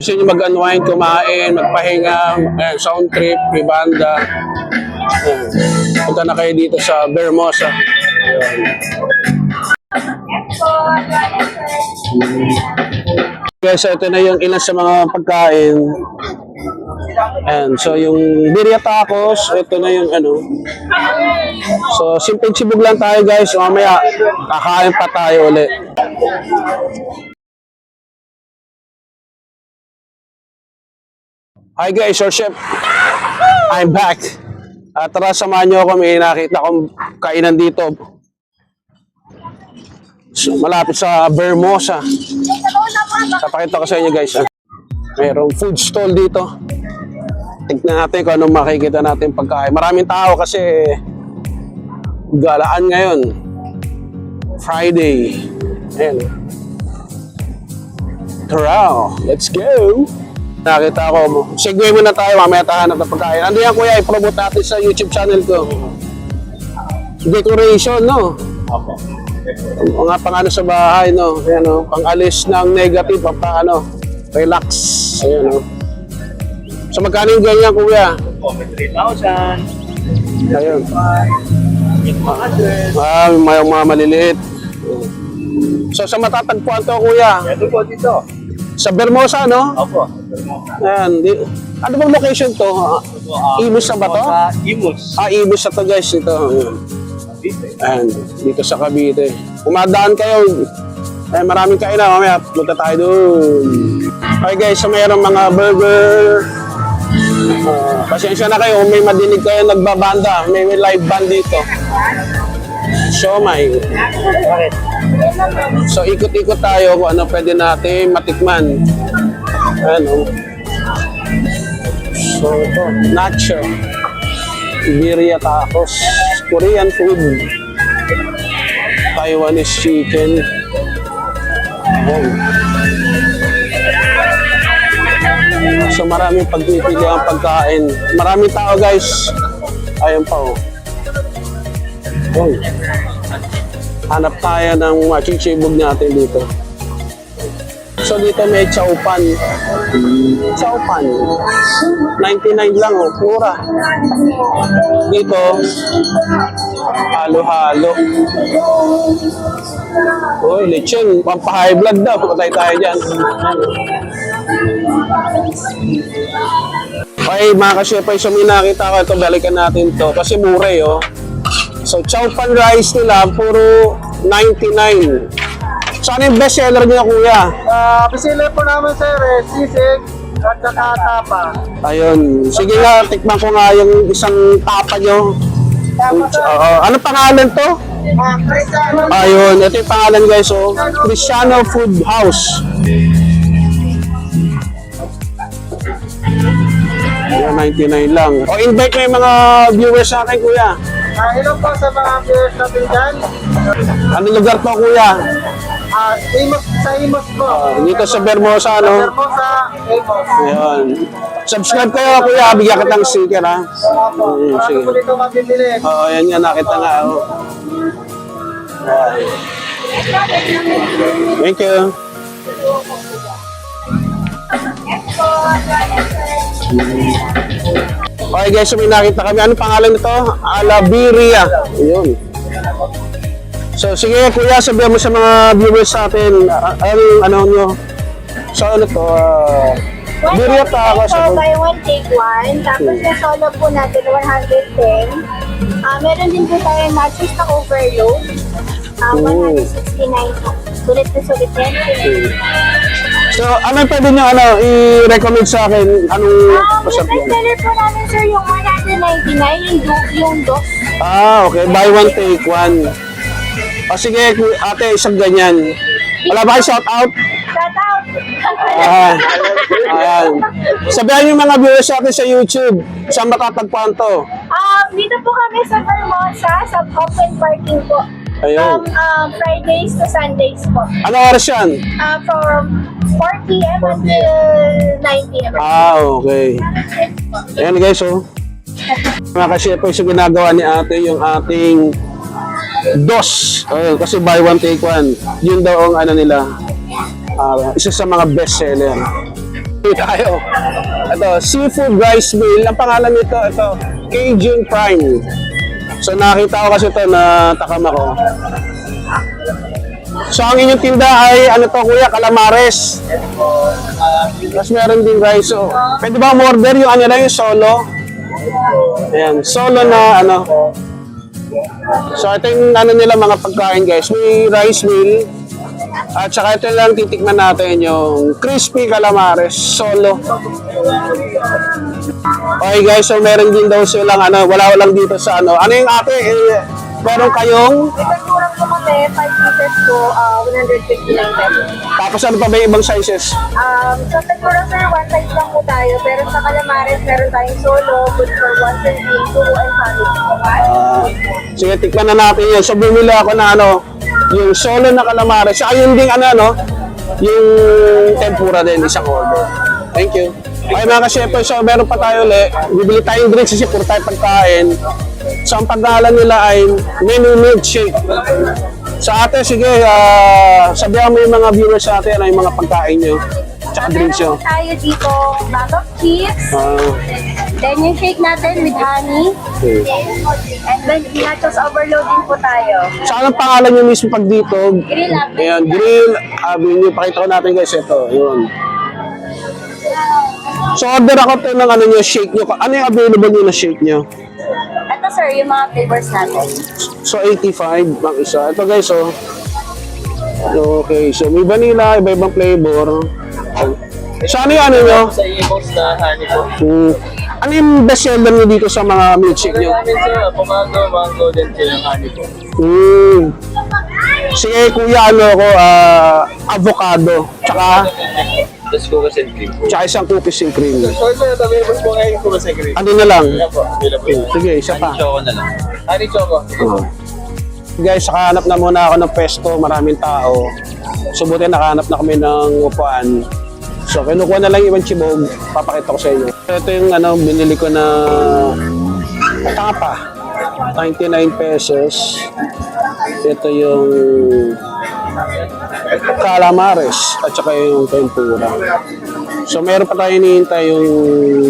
Gusto nyo mag-unwind, kumain, magpahinga, sound trip, may banda. Punta na kayo dito sa Vermosa. Guys, ito na yung ilan sa mga pagkain. And so yung birria tacos, ito na yung ano. So simple sibog lang tayo guys. Mamaya kakain pa tayo ulit. Hi guys, your chef. I'm back. Tara, samahan nyo ako. May nakita akong kainan dito. So, malapit sa Vermosa. Papakita ko sa inyo guys. Mayroong food stall dito. Tignan natin kung anong makikita natin pagkain. Maraming tao kasi galaan ngayon. Friday. Ayan. Tara, let's go! Nakita ko, segue muna tayo, mamaya tahanap ng pagkain. Ano yan kuya, i-promote natin sa YouTube channel ko. Decoration, no? Opo. Mga pang-ano sa bahay, no? Ayan, no? Pang-alis ng negative, pang-ano, relax. Ayan, no? So magkano yung ganyan kuya? Opo, may 3,000. Ayun. 500. May mga maliliit. So sa matatagpuan to kuya? Ito po dito. Sa Vermosa, no? Opo. Ayan. Ano bang location to? Imus na ba to? Imus. Imus na to guys. Ito. Ayan. Dito sa Cavite. Umadaan kayo. Ayan, maraming kainan. Mamaya, punta tayo doon. Okay guys, so mayroong mga burger. Pasensya na kayo kung may madinig kayo nagbabanda. May live band dito. Siomai. So ikot-ikot tayo kung ano pwede natin matikman. Ano? So ito, nacho. Birria tacos. Korean food. Taiwanese chicken. Ayan. So maraming pagpipili ang pagkain. Maraming tao guys. Ayun pa oh. Oh. Hanap tayo ng machichibog natin dito. So dito may chowpan. Chowpan. 99 lang oh, mura. Dito, halo-halo. Uy, lechon, pampa-high blood daw. Patay tayo dyan. Okay, mga kasyepay, so may nakita ko ito, balikan natin to. Kasi mura eh, oh. So, chowpan rice nila, puro 99. So, ano yung best seller niya, kuya? Bestseller po naman sir, sisig at saka tapa. Ayun. Sige nga, tikman ko nga yung isang tapa nyo. Ano pangalan to? Cristiano. Ayun, ito yung pangalan guys, oh. Cristiano Food House. Ayan, 99 lang. O, invite mo yung mga viewers sa akin, kuya. Hello po sa mga viewers natin dyan. Anong lugar to, kuya? Imus, sa Imus po. Dito sa Vermosa, no? Vermosa, Imus. Ayan. Subscribe kayo, kuya. Bigyan kitang sticker, ha? Marami po dito mabibili. Oo, yan nga. Nakita nga, oh. Ayan. Thank you. Okay guys, so may nakita kami. Anong pangalan nito? Birria. Ayun. So sige kuya, sabihan mo sa mga viewers natin, ano nyo? So ano to? Birria tacos. So buy one, take one. Tapos sa solo po natin, 110. Meron din po tayo nachos na overload. 169 po. Sulit na sulit yan. So ano pwede nyo i-recommend sa akin? Anong Yung masarap best yan? seller po namin sir, yung 199, yung dos. Okay. Buy one, take one. O sige, ate, isang ganyan. Wala ba kayo shout out? Shout out! Ayan. Sabihan yung mga viewers natin sa YouTube. Saan matatagpuan to? Dito po kami sa Vermosa, sa open parking po. Ayun. From Fridays to Sundays po. Ano oras yan? From 40 m until 90 m. Okay. Ayan guys, oh. Mga ka-chefers, yung ginagawa ni ate, yung ating dos. Kasi buy one, take one. Yun daw ang ano nila, isa sa mga best seller. Tayo. Ito, seafood rice meal. Ang pangalan nito, ito, Cajun Prime. So nakita ko kasi ito, natakam ako. So ang inyong tinda ay, ano to kuya, calamares. Tapos meron din rice. So, pwede ba order yung ano lang, yung solo? Ayan, solo na ano. So ito yung ano nila mga pagkain guys. May rice meal. At saka ito lang titikman natin yung crispy calamares solo. Okay guys, so meron din daw silang ano, wala lang dito sa ano. Ano yung ate? Meron kayong Ipagkurang po kami, 5 pieces po, 159 pesos. tapos ano pa ba yung ibang sizes? Sa Tagurang sir, one size lang po tayo. Pero sa Calamares, meron tayong solo, good for 1 serving, 2 and family. Sige, tikman na natin yun. So bumili ako na ano, yung solo na calamares. Saka yun ding ano, no? Yung tempura din, isang order. Thank you. Okay mga ka-chefers, so meron pa tayo ulit. Bibili tayong drinks kasi puro tayo pagkain. So ang pagkalan nila ay menu milkshake. Sa ate, sige, sabihan mo yung mga viewers sa atin, ano yung mga pagkain nyo. Tsaka drinks nyo. Meron po tayo dito, bag of chips. Ah, Then yung shake natin with honey. okay. And then nachos overload din po tayo. Saan ang pangalan nyo mismo pag dito? Grill up. Ayan, Grill Avenue. Pakita ko natin guys ito. Yun. So order ako to ng ano nyo, shake nyo. Ano yung available nyo na shake nyo? Ito sir, yung mga flavors natin. So 85 ang isa. Ito guys, oh. Okay, so may vanilla, iba-ibang flavor. So ano yung ano nyo? Sa i-box na honey po. Ano yung best seller nyo dito sa mga milkshake nyo? Namin sir, mango din po yung honey po. Sige kuya, ano ako, avocado. Tsaka Let's go kasi cream po. Tsaka isang cookies and cream. Sorry sir, available po ngayon po kasi cream. Ano na lang? Ayan po, available. Sige, isa pa. Honey choco na lang. Honey choco. Guys, nakahanap na muna ako ng pesto, maraming tao. So buti nakahanap na kami ng upuan. So kinukuha na lang yung ibang chibog, papakita ko sa inyo. Ito yung ano, binili ko na tapa. 99 pesos. Ito yung calamares at saka yung tempura. So meron pa tayo hinihintay yung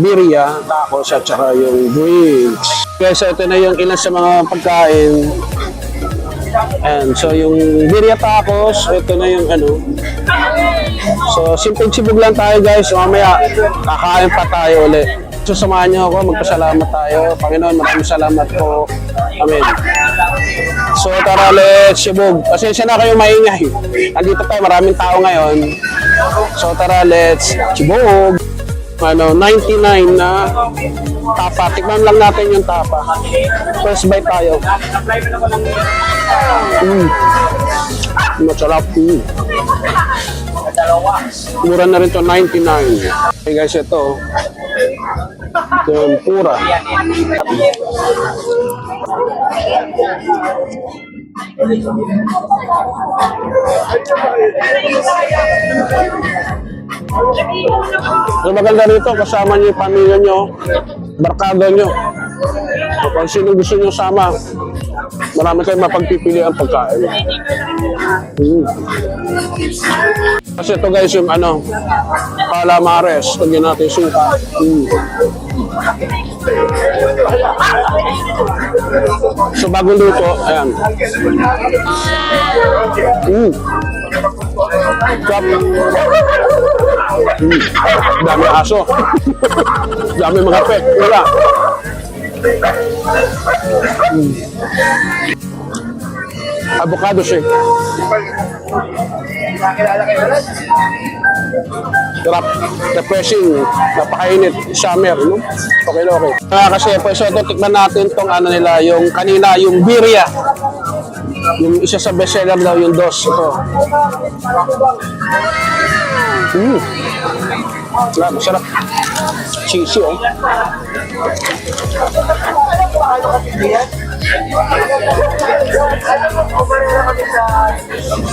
birria, tacos at saka yung drinks. Guys, ito na yung ilan sa mga pagkain. And so yung birria tacos, ito na yung ano. So simple sibog lang tayo guys. So, mamaya kakain pa tayo ulit. So samahan niyo ako, magpasalamat tayo. Panginoon, maraming salamat po. Amen. So tara, let's sibog. Pasensya na kayo maingay. Andito tayo, maraming tao ngayon. So tara, let's sibog. Ano, 99 na tapa. Tikman lang natin yung tapa. First bite tayo. Masarap. Mura na rin to, 99. Okay guys, ito. Tempura. So maganda rito, kasama niyo yung pamilya niyo, barkada niyo. So, kung sino gusto niyo sama, marami kayong mapagpipili ang pagkain. Kasi ito guys, yung ano, calamares, lagyan natin yung suka. So bagong luto, ayan. Sarap. Dami aso. Dami mga pet. Wala. Avocado shake. Sarap. Refreshing. Napakainit. Summer, no? Okay na okay. Kasi po, so ito, tikman natin tong ano nila, yung kanina, yung birria. Yung isa sa bestseller daw, yung dos. Ito. Masarap. Cheesy, oh.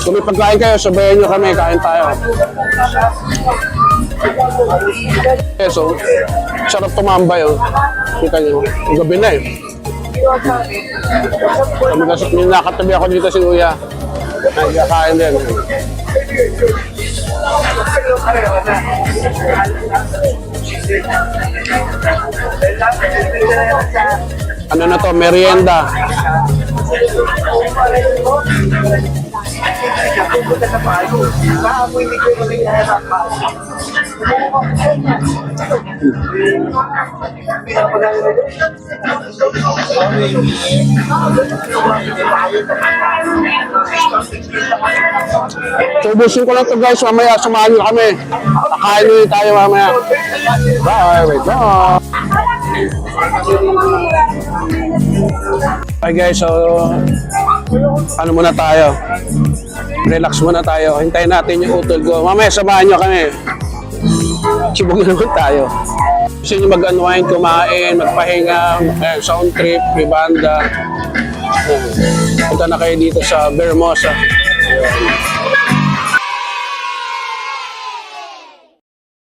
Kung may pagkain kayo, sabayan nyo kami, kain tayo. So, sarap tumambay, oh. Kita nyo, gabi na eh. Kami kasi, nakatabi ako dito si Kuya. Nagkakain din. Ano na to, merienda. So, ubusin ko lang to guys, mamaya samahan nyo kami. Kakain nyo tayo mamaya. Bye, wait lang. Hi guys, so ano muna tayo? Relax muna tayo. Hintayin natin yung utol ko. Mamaya samahan nyo kami. Sibog naman tayo. Gusto nyo mag-unwind, kumain, magpahinga, sound trip, may banda. Punta na kayo dito sa Vermosa.